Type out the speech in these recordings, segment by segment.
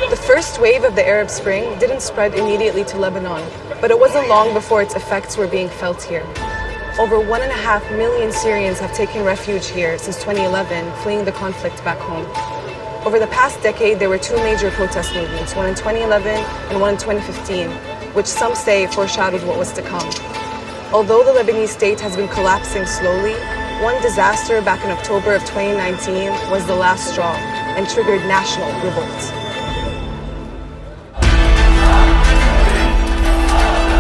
The first wave of the Arab Spring didn't spread immediately to Lebanon, but it wasn't long before its effects were being felt here. Over 1.5 million Syrians have taken refuge here since 2011, fleeing the conflict back home. Over the past decade, there were two major protest movements, one in 2011 and one in 2015, which some say foreshadowed what was to come. Although the Lebanese state has been collapsing slowly, one disaster back in October of 2019 was the last straw and triggered national revolt.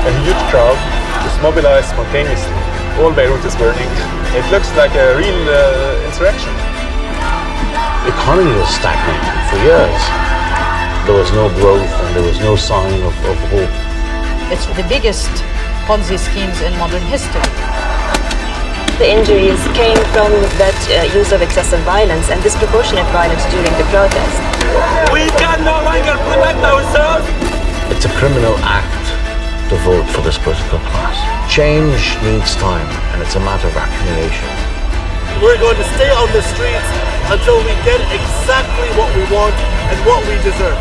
A huge crowd is mobilized spontaneously. All Beirut is burning. It looks like a real insurrection. The economy was stagnating for years. There was no growth and there was no sign of hope. It's the biggest Ponzi schemes in modern history. The injuries came from that use of excessive violence and disproportionate violence during the protest. We can no longer protect ourselves. It's a criminal act to vote for this political class. Change needs time, and it's a matter of accumulation. We're going to stay on the streets until we get exactly what we want and what we deserve.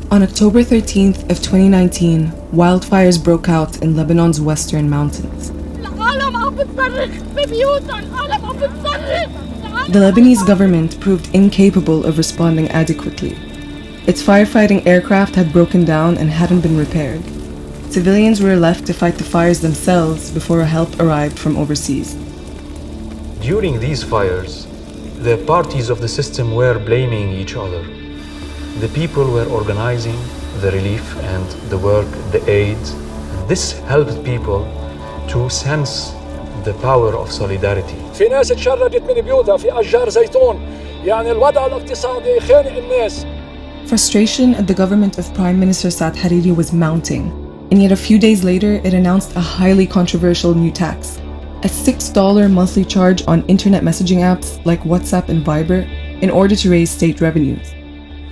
On October 13th of 2019, wildfires broke out in Lebanon's western mountains. The Lebanese government proved incapable of responding adequately. Its firefighting aircraft had broken down and hadn't been repaired. Civilians were left to fight the fires themselves before help arrived from overseas. During these fires, the parties of the system were blaming each other. The people were organizing the relief and the work, the aid. This helped people to sense the power of solidarity. في ناس تشردت من بيوتها في أشجار زيتون. يعني الوضع الاقتصادي خانق الناس. Frustration at the government of Prime Minister Saad Hariri was mounting, and yet a few days later it announced a highly controversial new tax, a $6 monthly charge on internet messaging apps like WhatsApp and Viber in order to raise state revenues.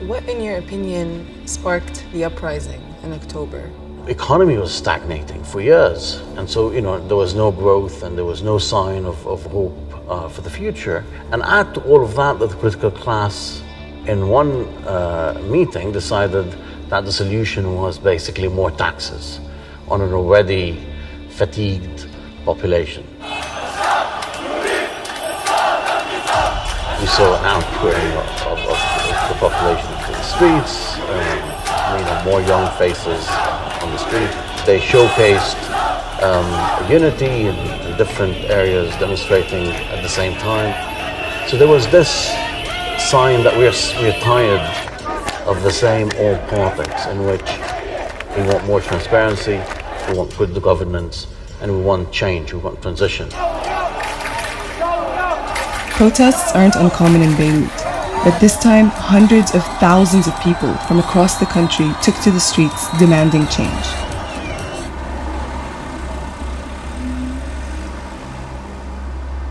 What, in your opinion, sparked the uprising in October? The economy was stagnating for years, and so there was no growth and there was no sign of hope for the future. And add to all of that the political class in one meeting decided that the solution was basically more taxes on an already fatigued population. We saw an outpouring of the population into the streets, more young faces on the street. They showcased unity in different areas, demonstrating at the same time. So there was this sign that we're tired of the same old politics in which we want more transparency, we want good governance, and we want change, we want transition. Protests aren't uncommon in Beirut, but this time hundreds of thousands of people from across the country took to the streets demanding change.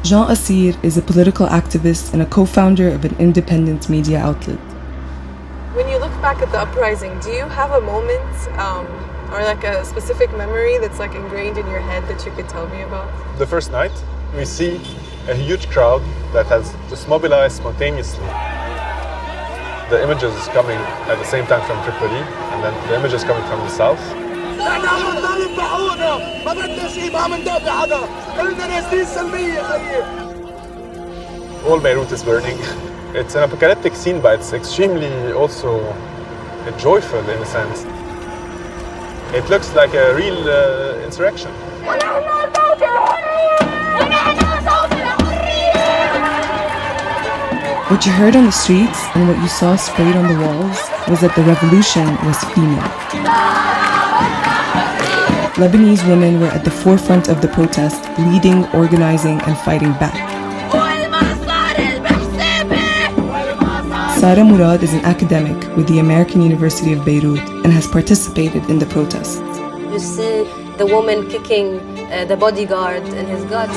Jean Assir is a political activist and a co-founder of an independent media outlet. When you look back at the uprising, do you have a moment or like a specific memory that's like ingrained in your head that you could tell me about? The first night, we see a huge crowd that has just mobilized spontaneously. The images is coming at the same time from Tripoli, and then the images coming from the south. All Beirut is burning. It's an apocalyptic scene, but it's extremely also joyful in a sense. It looks like a real insurrection. What you heard on the streets and what you saw sprayed on the walls was that the revolution was female. Lebanese women were at the forefront of the protest, leading, organizing, and fighting back. Sarah Murad is an academic with the American University of Beirut and has participated in the protests. You see the woman kicking the bodyguard in his guts.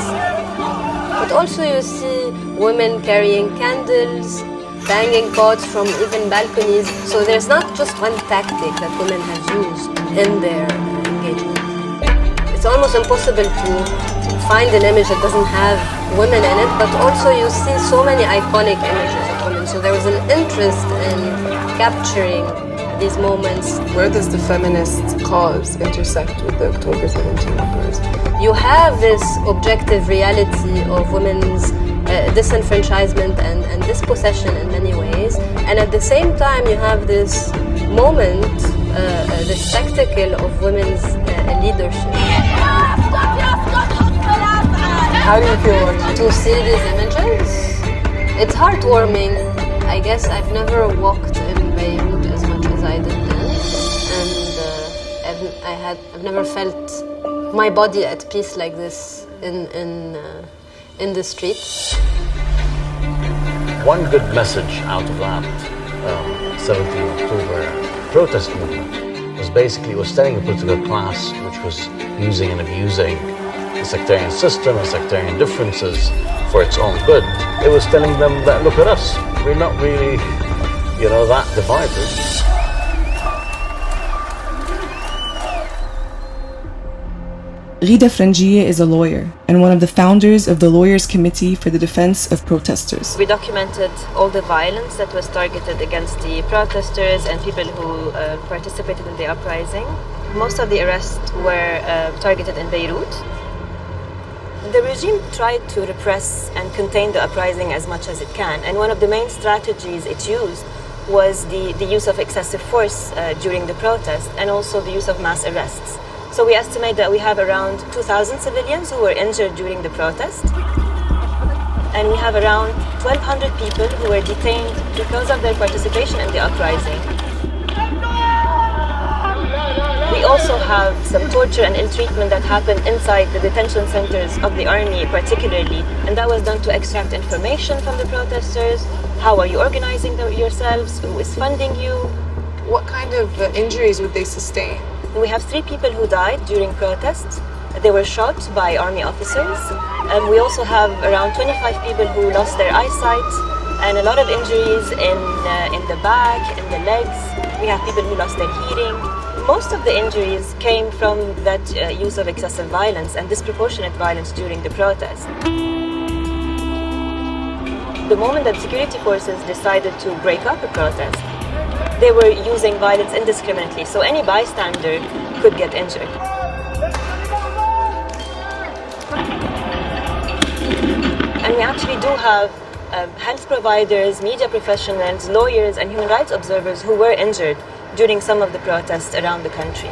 But also you see women carrying candles, banging pots from even balconies. So there's not just one tactic that women have used in their engagement. It's almost impossible to find an image that doesn't have women in it, but also you see so many iconic images of women. So there was an interest in capturing these moments. Where does the feminist cause intersect with the October 17 uprising? You have this objective reality of women's disenfranchisement and dispossession in many ways, and at the same time you have this moment, the spectacle of women's leadership. How do you feel to see these images? It's heartwarming. I guess I've never walked in Beirut as much as I did then, and I've never felt my body at peace like this in the street. One good message out of that 17 October protest movement was basically telling a political class which was using and abusing the sectarian system and sectarian differences for its own good. It was telling them that, look at us, we're not really, that divided. Ghida Frangieh is a lawyer and one of the founders of the Lawyers' Committee for the Defense of Protesters. We documented all the violence that was targeted against the protesters and people who participated in the uprising. Most of the arrests were targeted in Beirut. The regime tried to repress and contain the uprising as much as it can, and one of the main strategies it used was the use of excessive force during the protest, and also the use of mass arrests. So we estimate that we have around 2,000 civilians who were injured during the protest, and we have around 1,200 people who were detained because of their participation in the uprising. We also have some torture and ill-treatment that happened inside the detention centers of the army particularly, and that was done to extract information from the protesters. How are you organizing yourselves? Who is funding you? What kind of injuries would they sustain? We have 3 people who died during protests. They were shot by army officers. And we also have around 25 people who lost their eyesight and a lot of injuries in the back, in the legs. We have people who lost their hearing. Most of the injuries came from that use of excessive violence and disproportionate violence during the protest. The moment that security forces decided to break up a protest, they were using violence indiscriminately, so any bystander could get injured. And we actually do have health providers, media professionals, lawyers, and human rights observers who were injured during some of the protests around the country.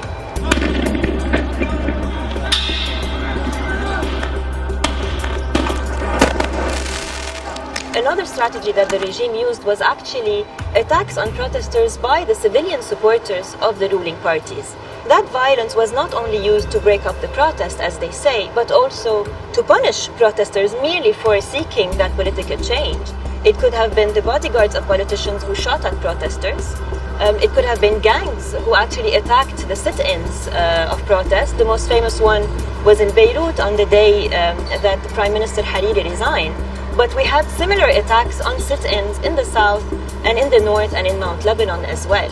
Another strategy that the regime used was actually attacks on protesters by the civilian supporters of the ruling parties. That violence was not only used to break up the protest, as they say, but also to punish protesters merely for seeking that political change. It could have been the bodyguards of politicians who shot at protesters. It could have been gangs who actually attacked the sit-ins of protest. The most famous one was in Beirut on the day that Prime Minister Hariri resigned. But we had similar attacks on sit-ins in the south and in the north and in Mount Lebanon as well.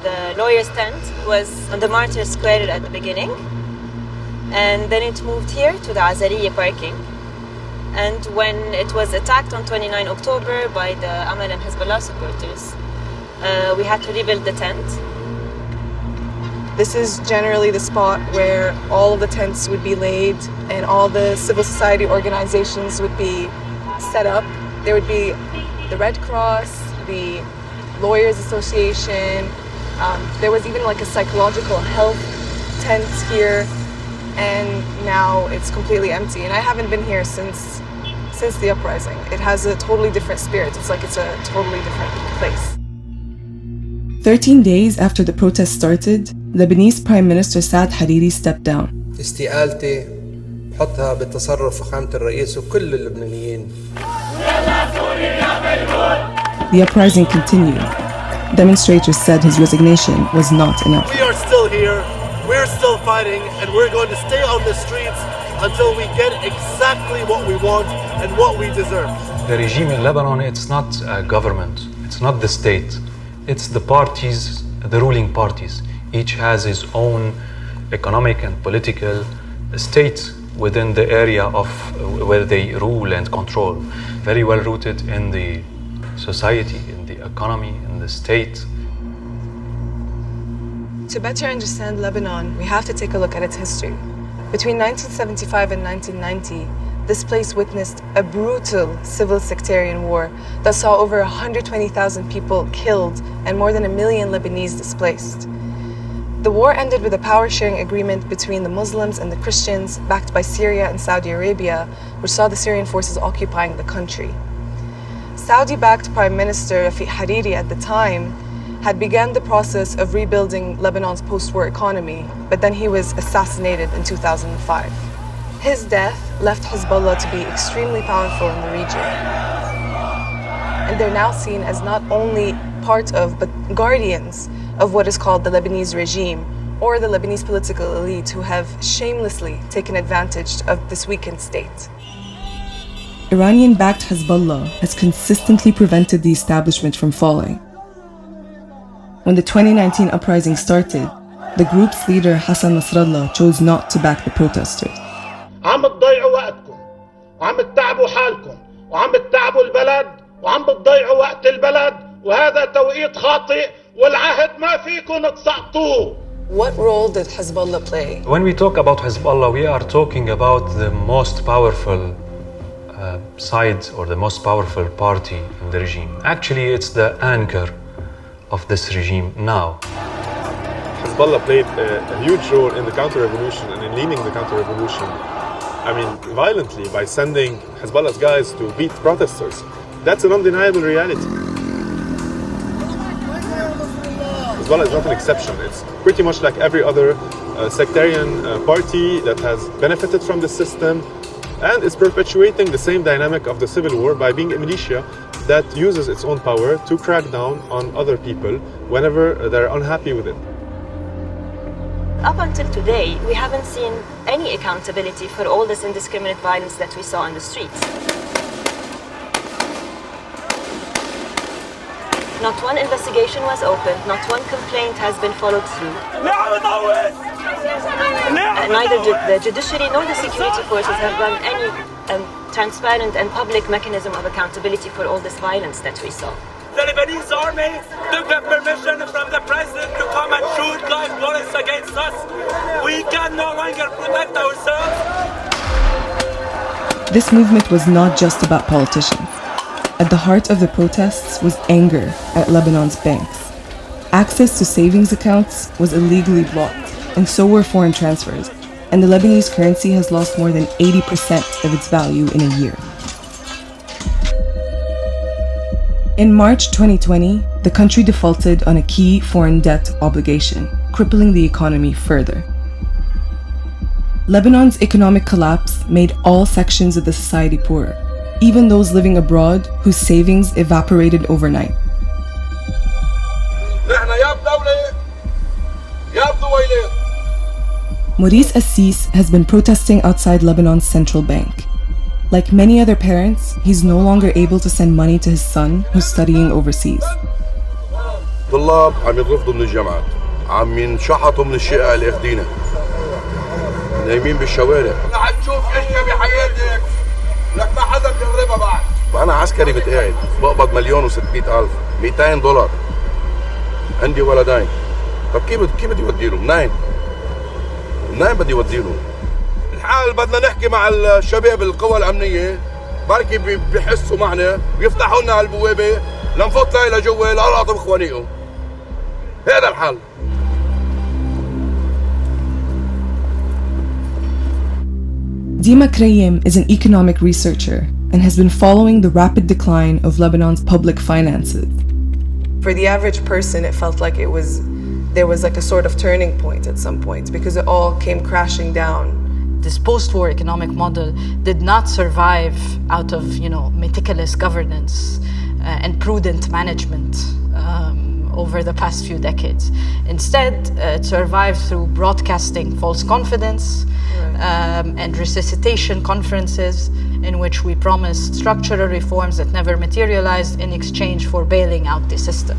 The lawyer's tent was on the Martyrs Square at the beginning, and then it moved here to the Azariya parking. And when it was attacked on 29 October by the Amal and Hezbollah supporters, we had to rebuild the tent. This is generally the spot where all of the tents would be laid and all the civil society organizations would be set up. There would be the Red Cross, the Lawyers Association. There was even like a psychological health tent here, and now it's completely empty. And I haven't been here since the uprising. It has a totally different spirit. It's like it's a totally different place. 13 days after the protest started, Lebanese Prime Minister Saad Hariri stepped down. استقالتي حطها بتصرف فخامة الرئيس وكل اللبنانيين. The uprising continued. Demonstrators said his resignation was not enough. We are still here, we're still fighting, and we're going to stay on the streets until we get exactly what we want and what we deserve. The regime in Lebanon, it's not a government, it's not the state, it's the parties, the ruling parties. Each has its own economic and political state within the area of where they rule and control. Very well rooted in the society, in the economy, in the state. To better understand Lebanon, we have to take a look at its history. Between 1975 and 1990, this place witnessed a brutal civil sectarian war that saw over 120,000 people killed and more than 1 million Lebanese displaced. The war ended with a power-sharing agreement between the Muslims and the Christians, backed by Syria and Saudi Arabia, which saw the Syrian forces occupying the country. Saudi-backed Prime Minister Rafiq Hariri at the time had begun the process of rebuilding Lebanon's post-war economy, but then he was assassinated in 2005. His death left Hezbollah to be extremely powerful in the region. And they're now seen as not only part of, but guardians of what is called the Lebanese regime, or the Lebanese political elite who have shamelessly taken advantage of this weakened state. Iranian-backed Hezbollah has consistently prevented the establishment from falling. When the 2019 uprising started, the group's leader Hassan Nasrallah chose not to back the protesters. عم تضيعوا وقتكم وعم تتعبوا حالكم وعم تتعبوا البلد وعم بتضيعوا وقت البلد وهذا توقيت خاطئ والعهد ما فيكم تسقطوه. What role did Hezbollah play? When we talk about Hezbollah, we are talking about the most powerful side or the most powerful party in the regime. Actually, it's the anchor of this regime now. Hezbollah played a huge role in the counter-revolution and in leading the counter-revolution. I mean, violently, by sending Hezbollah's guys to beat protesters. That's an undeniable reality. Hezbollah is not an exception. It's pretty much like every other sectarian party that has benefited from the system and is perpetuating the same dynamic of the civil war by being a militia that uses its own power to crack down on other people whenever they're unhappy with it. Up until today, we haven't seen any accountability for all this indiscriminate violence that we saw on the streets. Not one investigation was opened, not one complaint has been followed through. Neither the judiciary nor the security forces have run any transparent and public mechanism of accountability for all this violence that we saw. The Lebanese army took the permission from the president to come and shoot live bullets against us. We can no longer protect ourselves. This movement was not just about politicians. At the heart of the protests was anger at Lebanon's banks. Access to savings accounts was illegally blocked, and so were foreign transfers, and the Lebanese currency has lost more than 80% of its value in a year. In March 2020, the country defaulted on a key foreign debt obligation, crippling the economy further. Lebanon's economic collapse made all sections of the society poorer, even those living abroad whose savings evaporated overnight. Maurice Assis has been protesting outside Lebanon's central bank. Like many other parents, he's no longer able to send money to his son who's studying overseas. طلاب عم يترفضوا من الجامعات، عم ينشحطوا من الشقق اللي اخدينها، نايمين بالشوارع. عم تشوف اشياء بحياتك لك ما حدا بيغربها بعد. وأنا عسكري متقاعد، بقبض $1,600,000، $200. عندي ولدين. طب كيف بدي ودي لهم؟ منين بدي ودي لهم؟ الحال بدنا نحكي مع الشباب القوى الأمنية، بركي بيحسوا معنا ويفتحوا لنا هالبوابة لنفوت لجوا لأراضي إخوانيهم. هذا الحل. Dima Krayem is an economic researcher and has been following the rapid decline of Lebanon's public finances. For the average person, it felt like there was like a sort of turning point at some point because it all came crashing down. This post-war economic model did not survive out of, meticulous governance and prudent management over the past few decades. Instead, it survived through broadcasting false confidence and resuscitation conferences in which we promised structural reforms that never materialized in exchange for bailing out the system.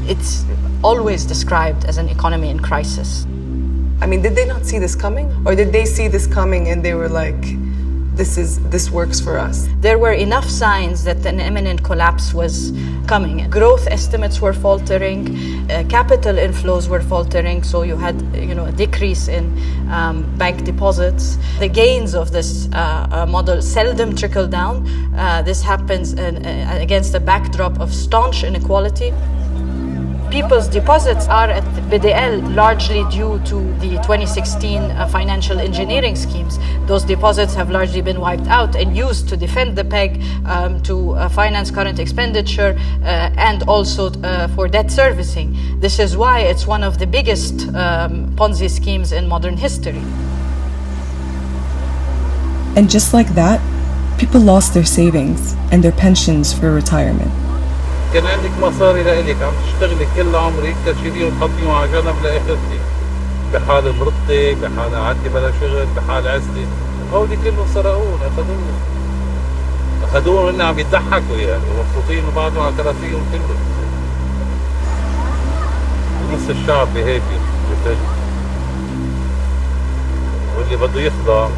It's always described as an economy in crisis. I mean, did they not see this coming? Or did they see this coming and they were like, this works for us? There were enough signs that an imminent collapse was coming. Growth estimates were faltering, capital inflows were faltering, so you had a decrease in bank deposits. The gains of this model seldom trickle down. This happens against a backdrop of staunch inequality. People's deposits are at BDL largely due to the 2016 financial engineering schemes. Those deposits have largely been wiped out and used to defend the peg, to finance current expenditure, and also for debt servicing. This is why it's one of the biggest Ponzi schemes in modern history. And just like that, people lost their savings and their pensions for retirement. كان عندك مصاري لإلك عم تشتغلي كل عمرك تشيليهم تحطيهم على جنب لآخرتك، بحال مرضتك، بحال قعدتي بلا شغل، بحال عزتي، هودي كلهم سرقوهم أخذوهم هن عم يضحكوا يعني ومبسوطين وبعضهم على كراسيهم كلهم. نص الشعب بهيك بفجر، واللي بده يخضع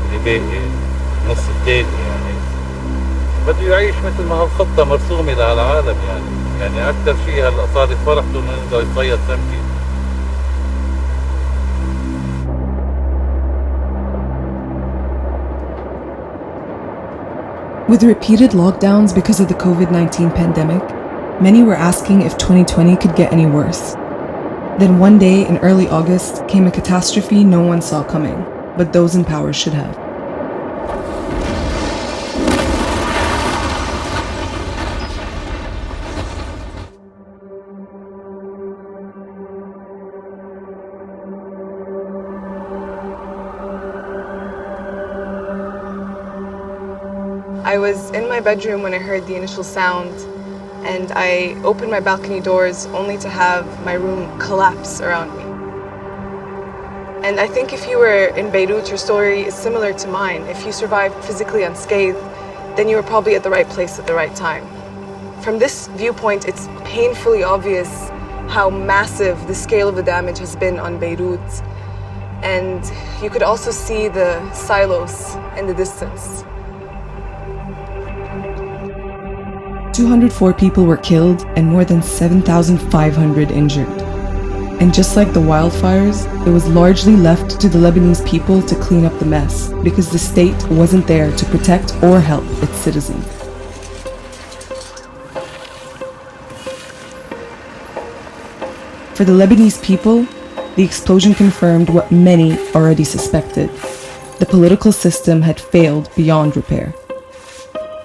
اللي باقي نص التاني يعني بده يعيش مثل ما هالخطة مرسومة لهالعالم يعني أكثر شيء هلا صارت فرحته إنه يصيد سمكة. With repeated lockdowns because of the COVID-19 pandemic, many were asking if 2020 could get any worse. Then one day in early August came a catastrophe no one saw coming, but those in power should have. I was in my bedroom when I heard the initial sound, and I opened my balcony doors only to have my room collapse around me. And I think if you were in Beirut, your story is similar to mine. If you survived physically unscathed, then you were probably at the right place at the right time. From this viewpoint, it's painfully obvious how massive the scale of the damage has been on Beirut. And you could also see the silos in the distance. 204 people were killed and more than 7,500 injured. And just like the wildfires, it was largely left to the Lebanese people to clean up the mess because the state wasn't there to protect or help its citizens. For the Lebanese people, the explosion confirmed what many already suspected. The political system had failed beyond repair.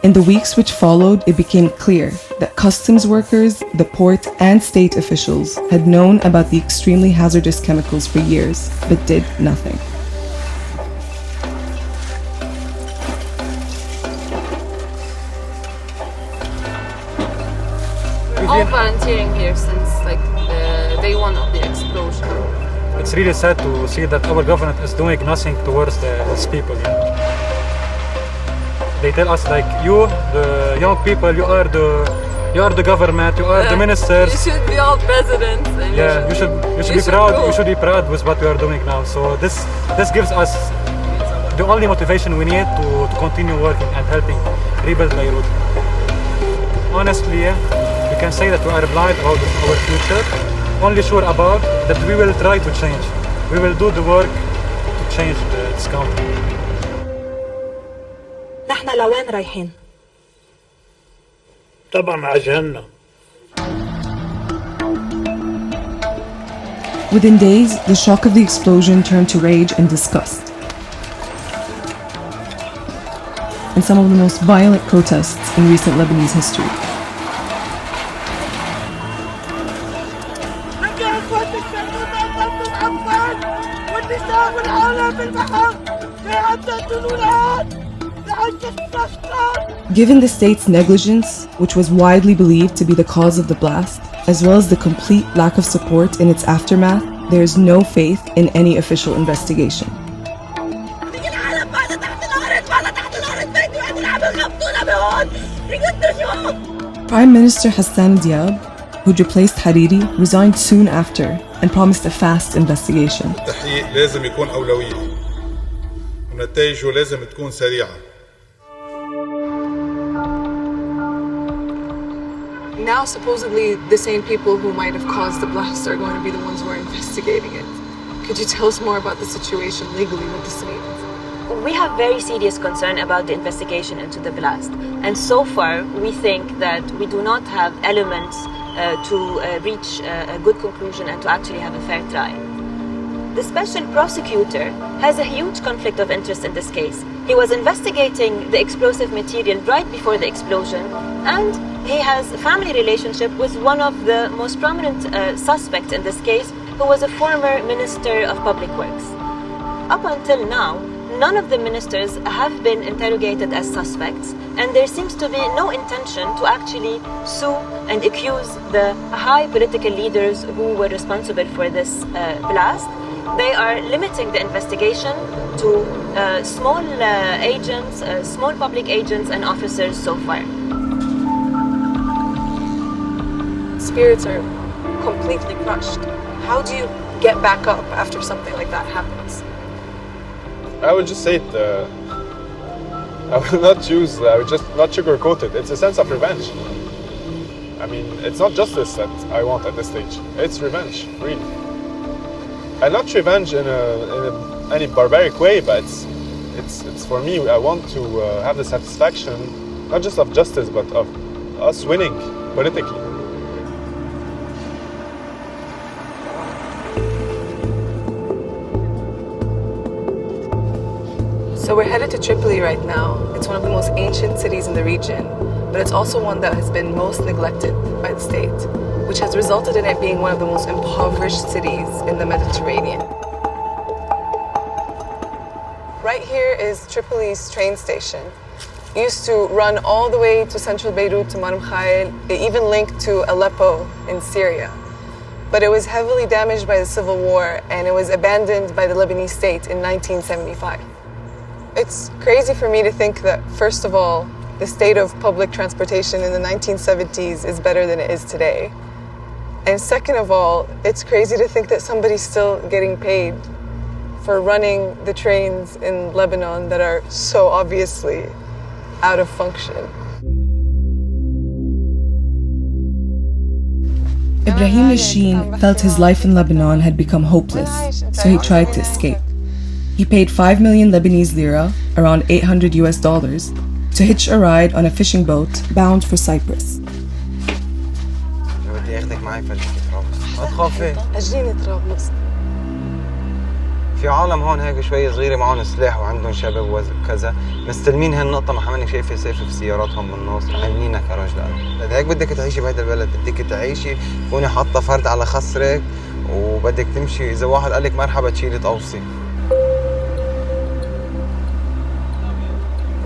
In the weeks which followed, it became clear that customs workers, the port, and state officials had known about the extremely hazardous chemicals for years, but did nothing. All volunteering here since day one of the explosion. It's really sad to see that our government is doing nothing towards these people. They tell us you, the young people, you are the government, you are the ministers. You should be all presidents. You should be proud. You should be proud with what we are doing now. So this gives us the only motivation we need to continue working and helping rebuild Beirut. Honestly, we can say that we are blind about our future. Only sure about that we will try to change. We will do the work to change this country. نحن لوين رايحين؟ طبعا على جهنم. Within days, the shock of the explosion turned to rage and disgust. And some of the most violent protests in recent Lebanese history. والنساء والعالم بالبحر Given the state's negligence, which was widely believed to be the cause of the blast, as well as the complete lack of support in its aftermath, there is no faith in any official investigation. Prime Minister Hassan Diab, who replaced Hariri, resigned soon after and promised a fast investigation. التحقيق لازم يكون أولوية ونتائجه لازم تكون سريعة. Now, supposedly, the same people who might have caused the blast are going to be the ones who are investigating it. Could you tell us more about the situation legally, what this means? We have very serious concern about the investigation into the blast. And so far, we think that we do not have elements to reach a good conclusion and to actually have a fair trial. The special prosecutor has a huge conflict of interest in this case. He was investigating the explosive material right before the explosion, and he has a family relationship with one of the most prominent suspects in this case, who was a former Minister of Public Works. Up until now, none of the ministers have been interrogated as suspects, and there seems to be no intention to actually sue and accuse the high political leaders who were responsible for this blast. They are limiting the investigation to small agents, small public agents and officers so far. Spirits are completely crushed. How do you get back up after something like that happens? I will just say it. I will not choose. I will just not sugarcoat it. It's a sense of revenge. I mean, it's not justice that I want at this stage. It's revenge, really. And not revenge in any barbaric way, but it's for me. I want to have the satisfaction, not just of justice, but of us winning politically. So we're headed to Tripoli right now. It's one of the most ancient cities in the region, but it's also one that has been most neglected by the state, which has resulted in it being one of the most impoverished cities in the Mediterranean. Right here is Tripoli's train station. It used to run all the way to central Beirut to Marm Khail. It even linked to Aleppo in Syria. But it was heavily damaged by the civil war, and it was abandoned by the Lebanese state in 1975. It's crazy for me to think that, first of all, the state of public transportation in the 1970s is better than it is today. And second of all, it's crazy to think that somebody's still getting paid for running the trains in Lebanon that are so obviously out of function. Ibrahim Lashin felt his life in Lebanon had become hopeless, so he tried to escape. He paid 5 million Lebanese lira, around $800, to hitch a ride on a fishing boat bound for Cyprus. بدي اخذك معي فرجيكي طرابلس. ما تخافي. أجيني طرابلس. في عالم هون هيك شوي صغيرة معهم سلاح وعندهم شباب وكذا، مستلمين هالنقطة مع حمانك شايفة سيف في سياراتهم بالنص، عاملينك يا رجل. هيك بدك تعيشي بهذا البلد، بدك تعيشي تكوني حاطة فرد على خصرك وبدك تمشي، إذا واحد قال لك مرحبا تشيلي تقوصي.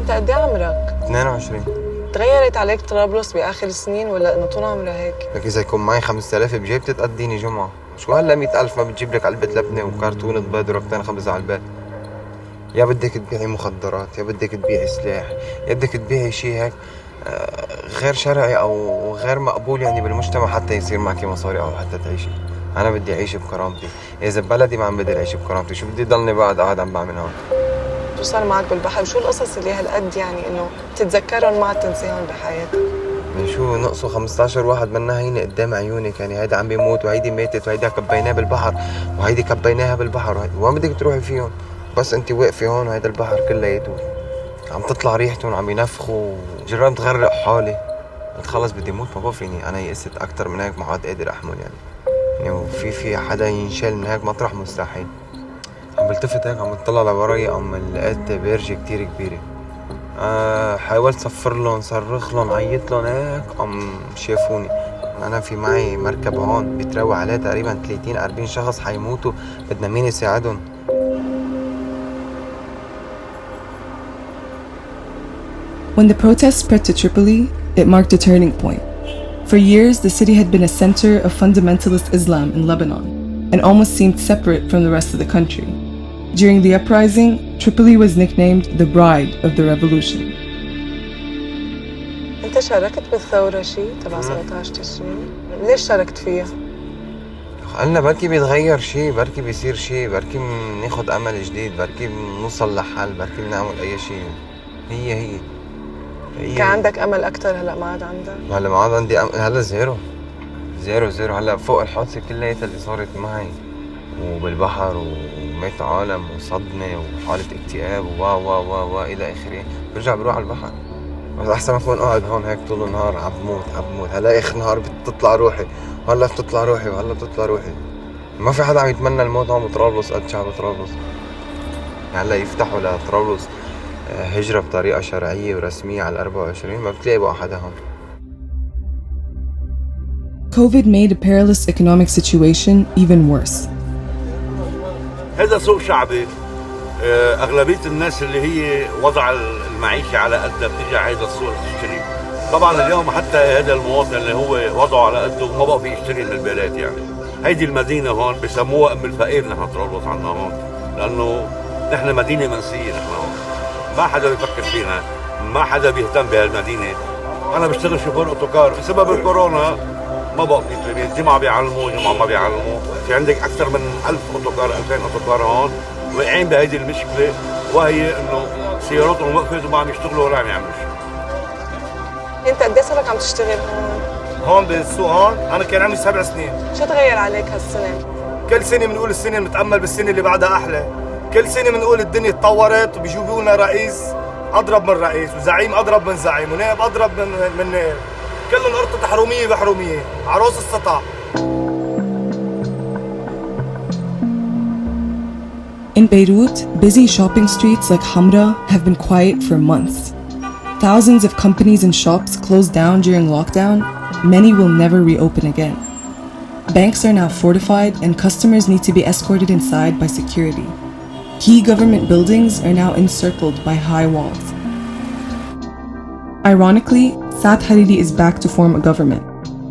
أنت قد إيه عمرك؟ 22. تغيرت عليك طرابلس بآخر السنين ولا إنه طول عمرها هيك؟ لك إذا يكون معي 5000 بجيبتي تقضيني جمعة، شو هلا 100,000 ما بتجيب لك علبة لبنة وكرتونة بيض وركتين خبز على البيت؟ يا بدك تبيعي مخدرات، يا بدك تبيعي سلاح، يا بدك تبيعي شيء هيك غير شرعي أو غير مقبول يعني بالمجتمع حتى يصير معك مصاري أو حتى تعيشي. أنا بدي أعيش بكرامتي، إذا ببلدي ما عم بقدر أعيش بكرامتي، شو بدي ضلني قاعد عم بعمل هون؟ شو صار معك بالبحر؟ شو القصص اللي هالقد يعني إنه تتذكرهم ما تنسيهم بحياتك؟ من شو نقصوا 15 واحد منها هيني قدام عيونك، يعني هيدا عم بيموت وهيدي ماتت وهيدا كبيناه بالبحر وهيدي كبيناها بالبحر، وين بدك تروحي فيهم؟ بس انت واقفه هون وهيدا البحر كلياته عم تطلع ريحتهم عم ينفخوا، جربت غرق حالي، قلت خلص بدي موت ما بفيني، انا يئست اكثر من هيك ما عاد قادر احمل يعني وفي حدا ينشال من هيك مطرح مستحيل. عم بلتفت هيك عم بطلع لوراي عم لقيت برجة كتير كبيرة. حاولت صفر لهم صرخ لهم عيط لهم هيك عم شافوني. انا في معي مركب هون بيتروى عليه تقريبا 30-40 شخص حيموتوا، بدنا مين يساعدهم؟ When the protests spread to Tripoli, it marked a turning point. For years, the city had been a center of fundamentalist Islam in Lebanon and almost seemed separate from the rest of the country. During the uprising, Tripoli was nicknamed the bride of the revolution. أنت شاركت بالثورة شيء تبع 17 تشرين؟ ليش شاركت فيها؟ قالنا بركي بيتغير شيء، بركي بيصير شيء، بركي بناخد أمل جديد، بركي بنوصل لحل، بركي بنعمل أي شيء. هي كان عندك أمل أكتر، هلأ ما عاد عندك؟ هلا ما عاد عندي أمل، هلا زيرو. هلا فوق الحادثة كلياتها اللي صارت معي وبالبحر ومات عالم وصدمة وحالة اكتئاب و إلى آخره، برجع بروح على البحر. بس أحسن ما أكون قاعد هون هيك طول النهار عم بموت، هلا آخر نهار بتطلع روحي، وهلا بتطلع روحي، ما في حدا عم يتمنى الموت هون بطرابلس قد شعب طرابلس. هلا يفتحوا لطرابلس هجرة بطريقة شرعية ورسمية على 24 ما بتلاقي بقى حدا هون. COVID made a perilous economic situation even worse. هذا سوق شعبي، أغلبية الناس اللي هي وضع المعيشة على قدها بتيجي على هذا السوق تشتري. طبعا اليوم حتى هذا المواطن اللي هو وضعه على قده ما بقى بيشتري من البلاد يعني. هيدي المدينة هون بسموها أم الفقير، نحن طرابلس عنا هون، لأنه نحن مدينة منسية، نحن هون ما حدا بيفكر فينا، ما حدا بيهتم بهالمدينة. أنا بشتغل شوفير أوتوكار، بسبب الكورونا ما بقى في جمعة بيعلموا جمعة ما بيعلموا، في عندك أكثر من 1000 أوتوكار 2000 أوتوكار هون واقعين بهيدي المشكلة، وهي إنه سياراتهم وقفت وما عم يشتغلوا ولا عم يعملوا شيء. أنت قد إيه صار لك عم تشتغل هون بالسوق هون؟ أنا كان عمري 7 سنين. شو تغير عليك هالسنة؟ كل سنة بنقول السنة المتأمل بالسنة اللي بعدها أحلى، كل سنة بنقول الدنيا تطورت وبيجيبوا لنا رئيس أضرب من رئيس وزعيم أضرب من زعيم ونائب أضرب من نائب، كلهم قرطة حرومية بحرومية، عروس السطع. In Beirut, busy shopping streets like Hamra have been quiet for months. Thousands of companies and shops closed down during lockdown. Many will never reopen again. Banks are now fortified and customers need to be escorted inside by security. Key government buildings are now encircled by high walls. Ironically, Saad Hariri is back to form a government,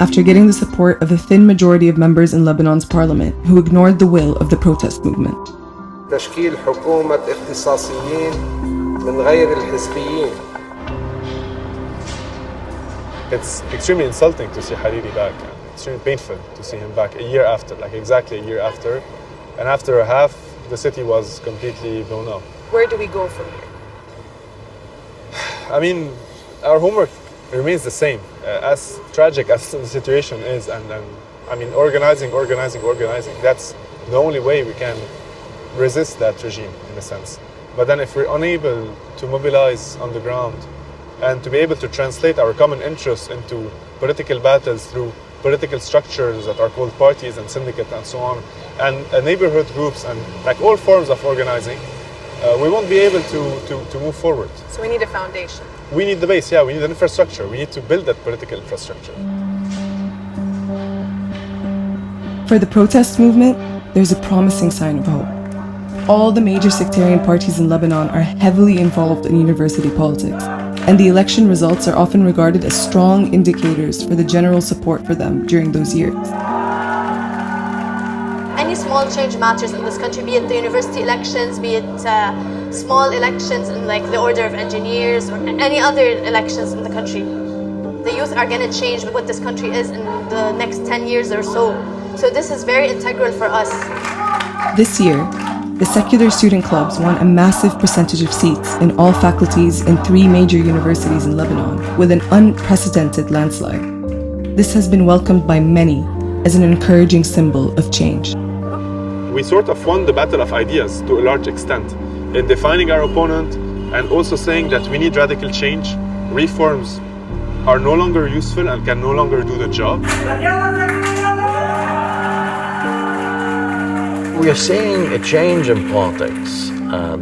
after getting the support of a thin majority of members in Lebanon's parliament who ignored the will of the protest movement. تشكيل حكومة اختصاصيين من غير الحزبيين. It's extremely insulting to see Hariri back, and extremely painful to see him back a year after, like exactly a year after. And after half, the city was completely blown up. Where do we go from here? I mean, our homework remains the same. As tragic as the situation is, and I mean, organizing. That's the only way we can resist that regime, in a sense. But then if we're unable to mobilize on the ground and to be able to translate our common interests into political battles through political structures that are called parties and syndicates and so on, and neighborhood groups and like all forms of organizing, we won't be able to move forward. So we need a foundation. We need the base, yeah, we need an infrastructure. We need to build that political infrastructure. For the protest movement, there's a promising sign of hope. All the major sectarian parties in Lebanon are heavily involved in university politics, and the election results are often regarded as strong indicators for the general support for them during those years. Any small change matters in this country, be it the university elections, be it small elections in like the order of engineers or any other elections in the country. The youth are going to change what this country is in the next 10 years or so. So this is very integral for us. This year, the secular student clubs won a massive percentage of seats in all faculties in 3 major universities in Lebanon with an unprecedented landslide. This has been welcomed by many as an encouraging symbol of change. We sort of won the battle of ideas to a large extent in defining our opponent and also saying that we need radical change. Reforms are no longer useful and can no longer do the job. We are seeing a change in politics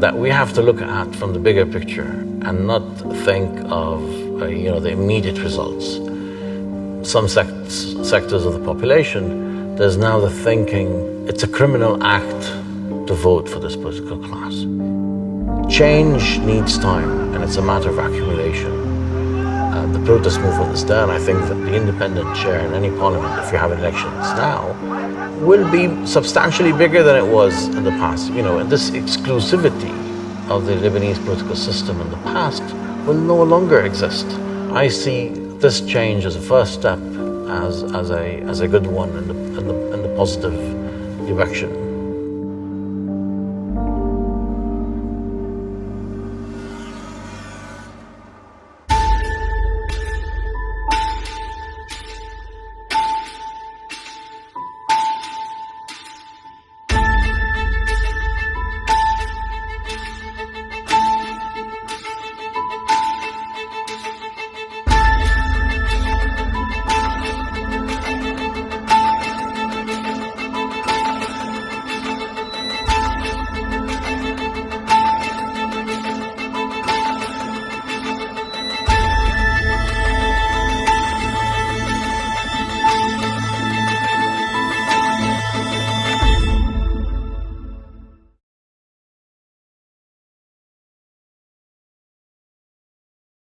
that we have to look at from the bigger picture and not think of the immediate results. Some sectors of the population, there's now the thinking it's a criminal act to vote for this political class. Change needs time, and it's a matter of accumulation. The protest movement is there, and I think that the independent chair in any parliament, if you have elections now, will be substantially bigger than it was in the past. You know, and this exclusivity of the Lebanese political system in the past will no longer exist. I see this change as a first step, as a good one in the positive direction.